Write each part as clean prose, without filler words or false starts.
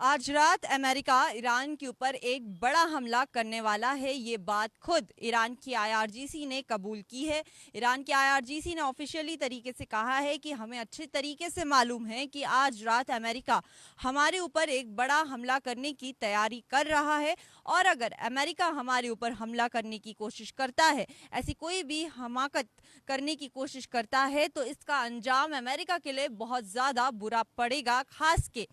आज रात America Iran के ऊपर एक बड़ा हमला करने वाला है। ये बात खुद ईरान की आईआरजीसी ने कबूल की है। ईरान की आईआरजीसी ने ऑफिशियली तरीके से कहा है कि हमें अच्छे तरीके से मालूम है कि आज रात अमेरिका हमारे ऊपर एक बड़ा हमला करने की तैयारी कर रहा है, और अगर अमेरिका हमारे ऊपर हमला करने की कोशिश करता है, ऐसी कोई भी हमाकत करने की कोशिश करता है, तो इसका अंजाम अमेरिका के लिए बहुत ज़्यादा बुरा पड़ेगा। खास के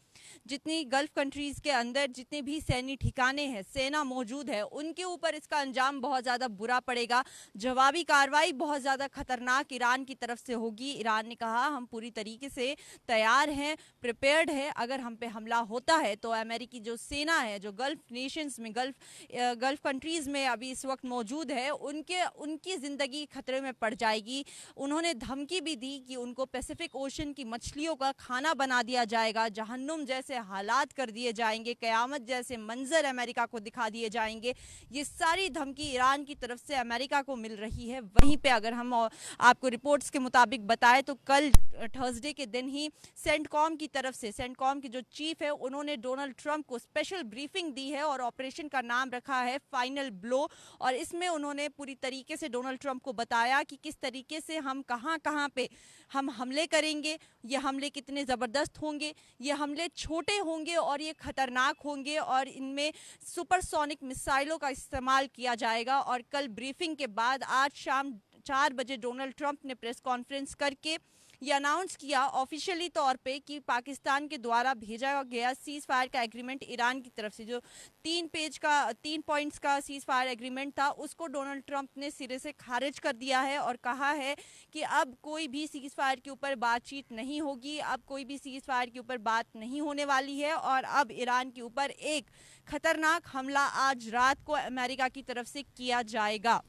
जितनी गल्फ कंट्रीज के अंदर जितने भी सैन्य ठिकाने हैं, सेना मौजूद है, उनके ऊपर इसका अंजाम बहुत ज़्यादा बुरा पड़ेगा। जवाबी कार्रवाई बहुत ज़्यादा खतरनाक ईरान की तरफ से होगी। ईरान ने कहा हम पूरी तरीके से तैयार हैं, प्रिपेयर्ड है। अगर हम पे हमला होता है तो अमेरिकी जो सेना है, जो गल्फ नेशंस में गल्फ कंट्रीज में अभी इस वक्त मौजूद है, उनकी ज़िंदगी खतरे में पड़ जाएगी। उन्होंने धमकी भी दी कि उनको पैसिफिक ओशन की मछलियों का खाना बना दिया जाएगा, जहन्नुम जैसे हालात कर दिए जाएंगे, कयामत जैसे मंजर अमेरिका को दिखा दिए जाएंगे। ये सारी धमकी ईरान की तरफ से अमेरिका को मिल रही है। वहीं पे अगर हम आपको रिपोर्ट्स के मुताबिक बताएं तो कल थर्सडे के दिन ही सेंटकॉम की तरफ से, सेंटकॉम की जो चीफ है, उन्होंने डोनाल्ड ट्रंप को स्पेशल ब्रीफिंग दी है और ऑपरेशन का नाम रखा है फाइनल ब्लो। और इसमें उन्होंने पूरी तरीके से डोनाल्ड ट्रंप को बताया कि किस तरीके से हम कहां पे हम हमले करेंगे, ये हमले कितने ज़बरदस्त होंगे, ये हमले छोटे होंगे और ये खतरनाक होंगे, और इनमें सुपरसोनिक मिसाइलों का इस्तेमाल किया जाएगा। और कल ब्रीफिंग के बाद आज शाम 4 बजे डोनाल्ड ट्रंप ने प्रेस कॉन्फ्रेंस करके ये अनाउंस किया ऑफिशियली तौर पे कि पाकिस्तान के द्वारा भेजा गया सीज फायर का एग्रीमेंट ईरान की तरफ से, जो 3 पॉइंट्स का सीज फायर एग्रीमेंट था, उसको डोनाल्ड ट्रंप ने सिरे से खारिज कर दिया है और कहा है कि अब कोई भी सीज फायर के ऊपर बातचीत नहीं होगी, अब कोई भी सीज फायर के ऊपर बात नहीं होने वाली है। और अब ईरान के ऊपर एक खतरनाक हमला आज रात को अमेरिका की तरफ से किया जाएगा,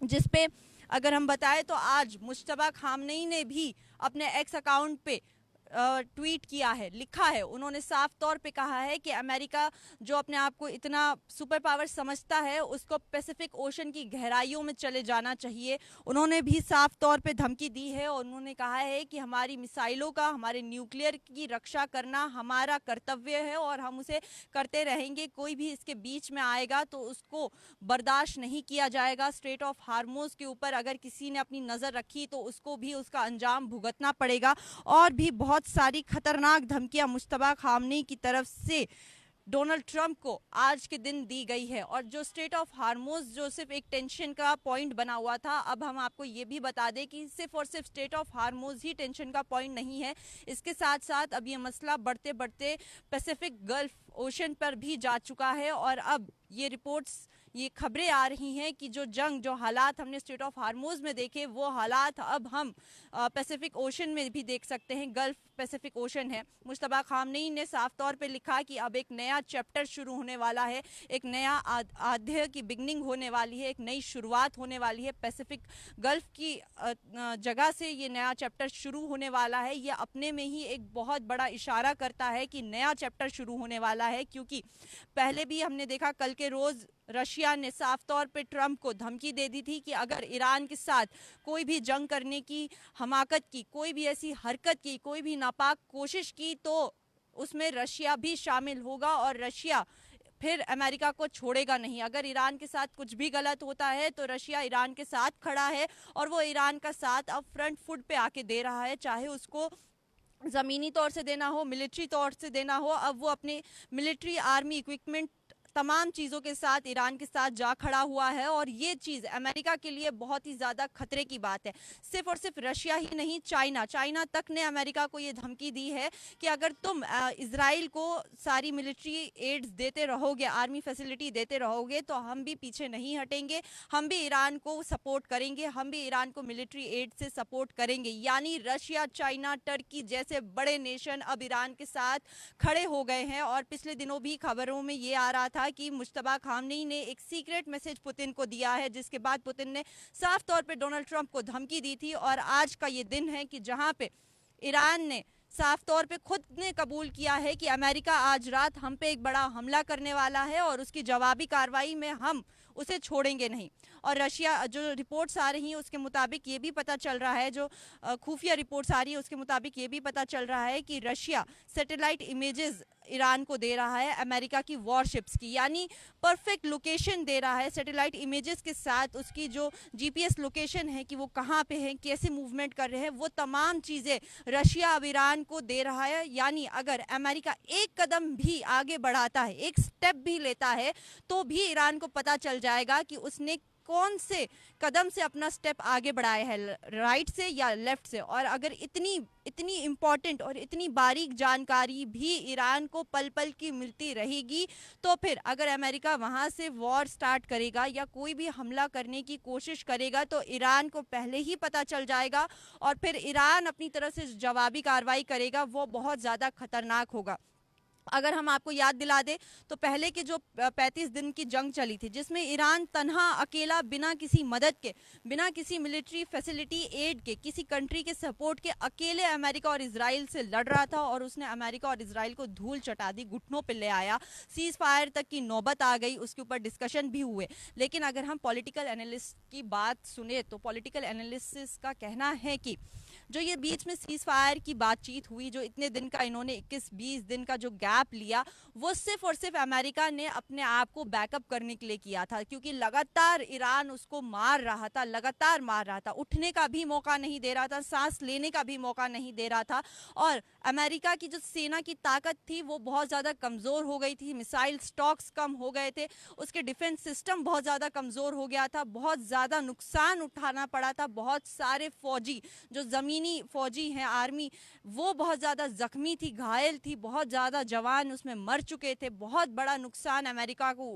जिसपे अगर हम बताएं तो आज मुश्तबा खामनेई ने भी अपने एक्स अकाउंट पे ट्वीट किया है, लिखा है। उन्होंने साफ तौर पे कहा है कि अमेरिका जो अपने आप को इतना सुपर पावर समझता है, उसको पैसिफिक ओशन की गहराइयों में चले जाना चाहिए। उन्होंने भी साफ तौर पे धमकी दी है और उन्होंने कहा है कि हमारी मिसाइलों का, हमारे न्यूक्लियर की रक्षा करना हमारा कर्तव्य है और हम उसे करते रहेंगे। कोई भी इसके बीच में आएगा तो उसको बर्दाश्त नहीं किया जाएगा। स्ट्रेट ऑफ हार्मोज के ऊपर अगर किसी ने अपनी नज़र रखी तो उसको भी उसका अंजाम भुगतना पड़ेगा। और भी बहुत सारी खतरनाक धमकियां मुश्तबा खामनेई की तरफ से डोनाल्ड ट्रंप को आज के दिन दी गई है। और जो स्ट्रेट ऑफ हार्मोज जो सिर्फ एक टेंशन का पॉइंट बना हुआ था, अब हम आपको ये भी बता दें कि सिर्फ और सिर्फ स्ट्रेट ऑफ हार्मोज ही टेंशन का पॉइंट नहीं है। इसके साथ साथ अब ये मसला बढ़ते बढ़ते पैसिफिक गल्फ ओशन पर भी जा चुका है। और अब ये रिपोर्ट्स, ये खबरें आ रही हैं कि जो हालात हमने स्ट्रेट ऑफ हार्मोज में देखे, वो हालात अब हम पैसिफिक ओशन में भी देख सकते हैं। गल्फ पैसिफिक ओशन है। मुश्तबा खामनेई ने साफ तौर पे लिखा कि अब एक नया चैप्टर शुरू होने वाला है, एक नया अध्याय की बिगनिंग होने वाली है, एक नई शुरुआत होने वाली है। पैसिफिक गल्फ की जगह से ये नया चैप्टर शुरू होने वाला है। ये अपने में ही एक बहुत बड़ा इशारा करता है कि नया चैप्टर शुरू होने वाला है, क्योंकि पहले भी हमने देखा कल के रोज़ रशिया ने साफ तौर पे ट्रंप को धमकी दे दी थी कि अगर ईरान के साथ कोई भी जंग करने की हमाकत की, कोई भी ऐसी हरकत की, कोई भी नापाक कोशिश की, तो उसमें रशिया भी शामिल होगा और रशिया फिर अमेरिका को छोड़ेगा नहीं। अगर ईरान के साथ कुछ भी गलत होता है तो रशिया ईरान के साथ खड़ा है और वो ईरान का साथ अब फ्रंट फुट पे आके दे रहा है, चाहे उसको ज़मीनी तौर से देना हो, मिलिट्री तौर से देना हो। अब वो अपने मिलिट्री आर्मी इक्विपमेंट तमाम चीज़ों के साथ ईरान के साथ जा खड़ा हुआ है। और ये चीज़ अमेरिका के लिए बहुत ही ज़्यादा खतरे की बात है। सिर्फ और सिर्फ रशिया ही नहीं, चाइना तक ने अमेरिका को ये धमकी दी है कि अगर तुम इजराइल को सारी मिलिट्री एड्स देते रहोगे, आर्मी फैसिलिटी देते रहोगे, तो हम भी पीछे नहीं हटेंगे, हम भी ईरान को सपोर्ट करेंगे, हम भी ईरान को मिलिट्री एड से सपोर्ट करेंगे। यानी रशिया, चाइना, टर्की जैसे बड़े नेशन अब ईरान के साथ खड़े हो गए हैं। और पिछले दिनों भी खबरों में ये आ रहा था कि मुश्तबा खामनेई ने एक सीक्रेट मैसेज पुतिन को दिया है, जिसके बाद पुतिन ने साफ तौर पे डोनाल्ड ट्रंप को धमकी दी थी। और आज का ये दिन है कि जहां पे ईरान ने साफ तौर पे खुद ने कबूल किया है कि अमेरिका आज रात हम पे एक बड़ा हमला करने वाला है और उसकी जवाबी कार्रवाई में हम उसे छोड़ेंगे नहीं। और रशिया, जो रिपोर्ट्स आ रही हैं उसके मुताबिक ये भी पता चल रहा है, जो खुफिया रिपोर्ट्स आ रही है उसके मुताबिक ये भी पता चल रहा है कि रशिया सैटेलाइट इमेजेस ईरान को दे रहा है अमेरिका की वॉरशिप्स की, यानी परफेक्ट लोकेशन दे रहा है सैटेलाइट इमेजेस के साथ, उसकी जो जीपीएस लोकेशन है कि वो कहाँ पे है, कैसे मूवमेंट कर रहे हैं, वो तमाम चीज़ें रशिया अब ईरान को दे रहा है। यानी अगर अमेरिका एक कदम भी आगे बढ़ाता है, एक स्टेप भी लेता है, तो भी ईरान को पता चल जाएगा कि उसने कौन से कदम से अपना स्टेप आगे बढ़ाया है, राइट से या लेफ्ट से। और अगर इतनी इतनी इम्पॉर्टेंट और इतनी बारीक जानकारी भी ईरान को पल पल की मिलती रहेगी, तो फिर अगर अमेरिका वहां से वॉर स्टार्ट करेगा या कोई भी हमला करने की कोशिश करेगा, तो ईरान को पहले ही पता चल जाएगा और फिर ईरान अपनी तरफ से जवाबी कार्रवाई करेगा, वो बहुत ज़्यादा खतरनाक होगा। अगर हम आपको याद दिला दें तो पहले के जो 35 दिन की जंग चली थी, जिसमें ईरान तन्हा अकेला बिना किसी मदद के, बिना किसी मिलिट्री फैसिलिटी एड के, किसी कंट्री के सपोर्ट के अकेले अमेरिका और इजराइल से लड़ रहा था और उसने अमेरिका और इजराइल को धूल चटा दी, घुटनों पे ले आया, सीज फायर तक की नौबत आ गई, उसके ऊपर डिस्कशन भी हुए। लेकिन अगर हम पॉलिटिकल एनालिस्ट की बात सुने तो पॉलिटिकल एनालिसिस का कहना है कि जो ये बीच में सीज फायर की बातचीत हुई, जो इतने दिन का इन्होंने 21-20 दिन का जो गैप लिया, वो सिर्फ और सिर्फ अमेरिका ने अपने आप को बैकअप करने के लिए किया था, क्योंकि लगातार ईरान उसको मार रहा था, लगातार मार रहा था, उठने का भी मौका नहीं दे रहा था, सांस लेने का भी मौका नहीं दे रहा था। और अमेरिका की जो सेना की ताकत थी वो बहुत ज़्यादा कमज़ोर हो गई थी, मिसाइल स्टॉक्स कम हो गए थे, उसके डिफेंस सिस्टम बहुत ज़्यादा कमज़ोर हो गया था, बहुत ज़्यादा नुकसान उठाना पड़ा था, बहुत सारे फौजी जो ज़मीनी फौजी हैं, आर्मी, वो बहुत ज़्यादा ज़ख्मी थी, घायल थी, बहुत ज़्यादा जवान उसमें मर चुके थे, बहुत बड़ा नुकसान अमेरिका को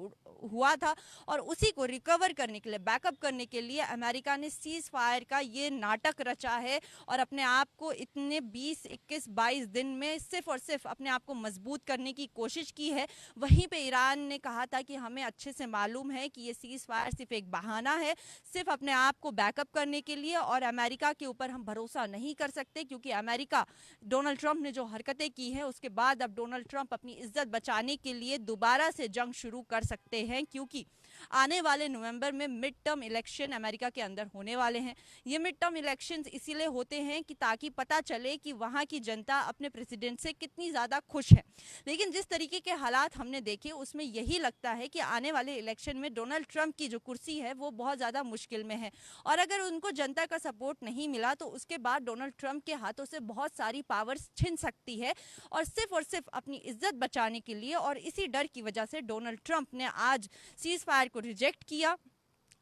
हुआ था। और उसी को रिकवर करने के लिए, बैकअप करने के लिए अमेरिका ने सीज फायर का ये नाटक रचा है और अपने आप को इतने 20-21-22 दिन में सिर्फ और सिर्फ अपने आप को मजबूत करने की कोशिश की है। वहीं पे ईरान ने कहा था कि हमें अच्छे से मालूम है कि ये सीज फायर सिर्फ एक बहाना है, सिर्फ अपने आप को बैकअप करने के लिए, और अमेरिका के ऊपर हम भरोसा नहीं कर सकते, क्योंकि अमेरिका, डोनाल्ड ट्रंप ने जो हरकतें की हैं उसके बाद अब डोनाल्ड ट्रंप अपनी इज्जत बचाने के लिए दोबारा से जंग शुरू कर सकते हैं, क्योंकि आने वाले नवंबर में मिड टर्म इलेक्शन अमेरिका के अंदर होने वाले हैं। ये मिड टर्म इलेक्शंस इसीलिए होते हैं कि ताकि पता चले कि वहाँ की जनता अपने प्रेसिडेंट से कितनी ज़्यादा खुश है। लेकिन जिस तरीके के हालात हमने देखे उसमें यही लगता है कि आने वाले इलेक्शन में डोनाल्ड ट्रंप की जो कुर्सी है वो बहुत ज़्यादा मुश्किल में है, और अगर उनको जनता का सपोर्ट नहीं मिला तो उसके बाद डोनाल्ड ट्रंप के हाथों से बहुत सारी पावर्स छिन सकती है, और सिर्फ अपनी इज्जत बचाने के लिए, और इसी डर की वजह से डोनाल्ड ट्रंप ने आज सीज फायर को रिजेक्ट किया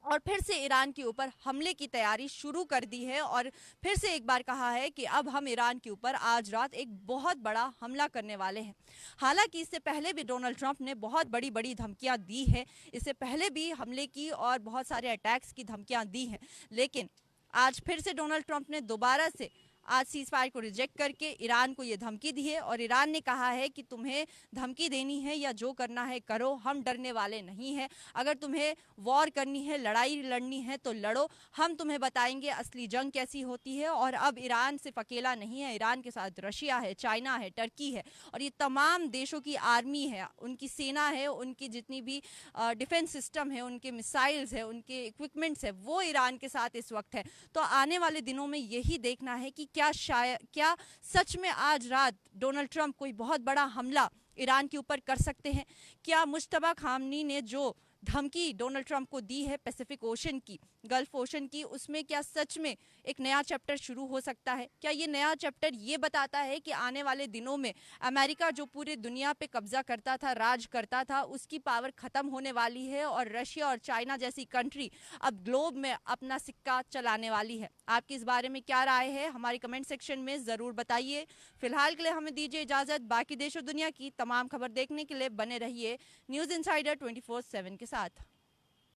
और फिर से ईरान के ऊपर हमले की तैयारी शुरू कर दी है, और फिर से एक बार कहा है कि अब हम ईरान के ऊपर आज रात एक बहुत बड़ा हमला करने वाले हैं। हालांकि इससे पहले भी डोनाल्ड ट्रंप ने बहुत बड़ी बड़ी धमकियां दी है, इससे पहले भी हमले की और बहुत सारे अटैक्स की धमकियां दी हैं, लेकिन आज फिर से डोनाल्ड ट्रंप ने दोबारा से आज सीज फायर को रिजेक्ट करके ईरान को ये धमकी दी है, और ईरान ने कहा है कि तुम्हें धमकी देनी है या जो करना है करो, हम डरने वाले नहीं हैं। अगर तुम्हें वॉर करनी है, लड़ाई लड़नी है तो लड़ो, हम तुम्हें बताएंगे असली जंग कैसी होती है। और अब ईरान सिर्फ अकेला नहीं है, ईरान के साथ रशिया है, चाइना है, टर्की है, और ये तमाम देशों की आर्मी है, उनकी सेना है, उनकी जितनी भी डिफेंस सिस्टम है, उनके मिसाइल्स है, उनके इक्विपमेंट्स है, वो ईरान के साथ इस वक्त है। तो आने वाले दिनों में यही देखना है कि क्या सच में आज रात डोनाल्ड ट्रंप कोई बहुत बड़ा हमला ईरान के ऊपर कर सकते हैं। क्या मुश्तबा खामनी ने जो धमकी डोनाल्ड ट्रंप को दी है पैसिफिक ओशन की, गल्फ ओशन की, उसमें क्या सच में एक नया चैप्टर शुरू हो सकता है? क्या ये नया चैप्टर ये बताता है कि आने वाले दिनों में अमेरिका जो पूरे दुनिया पे कब्जा करता था, राज करता था, उसकी पावर खत्म होने वाली है और रशिया और चाइना जैसी कंट्री अब ग्लोब में अपना सिक्का चलाने वाली है? आपकी इस बारे में क्या राय है हमारी कमेंट सेक्शन में ज़रूर बताइए। फिलहाल के लिए हमें दीजिए इजाज़त, बाकी देश और दुनिया की तमाम खबर देखने के लिए बने रहिए न्यूज़ इनसाइडर 24/7 के साथ।